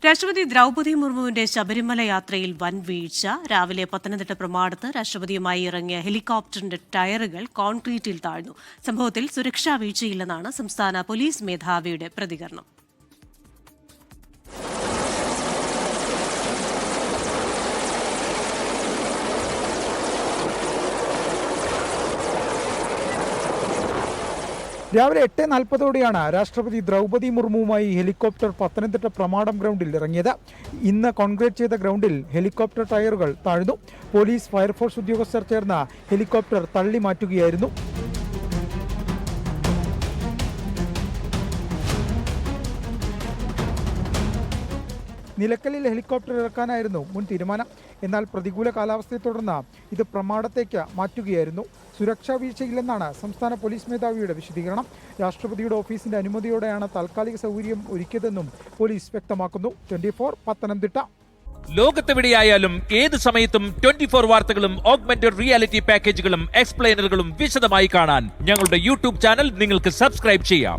രാഷ്ട്രപതി ദ്രൗപദി മുർമുവിന്റെ ശബരിമല യാത്രയിൽ വൻ വീഴ്ച. രാവിലെ പത്തനംതിട്ട പ്രമാടത്ത് രാഷ്ട്രപതിയുമായി ഇറങ്ങിയ ഹെലികോപ്റ്ററിന്റെ ടയറുകൾ കോൺക്രീറ്റിൽ താഴ്ന്നു. സംഭവത്തിൽ സുരക്ഷാ വീഴ്ചയില്ലെന്നാണ് സംസ്ഥാന പോലീസ് മേധാവിയുടെ പ്രതികരണം. രാവിലെ 8:40 രാഷ്ട്രപതി ദ്രൗപദി മുർമുവുമായി ഹെലികോപ്റ്റർ പത്തനംതിട്ട പ്രമാടം ഗ്രൗണ്ടിൽ ഇറങ്ങിയത്. ഇന്ന് കോൺക്രീറ്റ് ചെയ്ത ഗ്രൗണ്ടിൽ ഹെലികോപ്റ്റർ ടയറുകൾ താഴ്ന്നു. പോലീസ്, ഫയർഫോഴ്സ് ഉദ്യോഗസ്ഥർ ചേർന്ന് ഹെലികോപ്റ്റർ തള്ളി മാറ്റുകയായിരുന്നു. നിലക്കലിൽ ഹെലികോപ്റ്റർ ഇറക്കാനായിരുന്നു മുൻ തീരുമാനം. എന്നാൽ പ്രതികൂല കാലാവസ്ഥയെ തുടർന്ന് ഇത് പ്രമാടത്തേക്ക് മാറ്റുകയായിരുന്നു. സുരക്ഷാ വീഴ്ചയില്ലെന്നാണ് സംസ്ഥാന പോലീസ് മേധാവിയുടെ വിശദീകരണം. രാഷ്ട്രപതിയുടെ ഓഫീസിന്റെ അനുമതിയോടെയാണ് താൽക്കാലിക സൗകര്യം ഒരുക്കിയതെന്നും പോലീസ് വ്യക്തമാക്കുന്നു. 24 പത്തനംതിട്ട. ലോകത്തെവിടെയായാലും ഏത് സമയത്തും 24 വാർത്തകളും ഓഗ്മെന്റഡ് റിയാലിറ്റി പാക്കേജുകളും എക്സ്പ്ലെയിനറുകളും വിശദമായി കാണാൻ ഞങ്ങളുടെ യൂട്യൂബ് ചാനൽ നിങ്ങൾക്ക് സബ്സ്ക്രൈബ് ചെയ്യാം.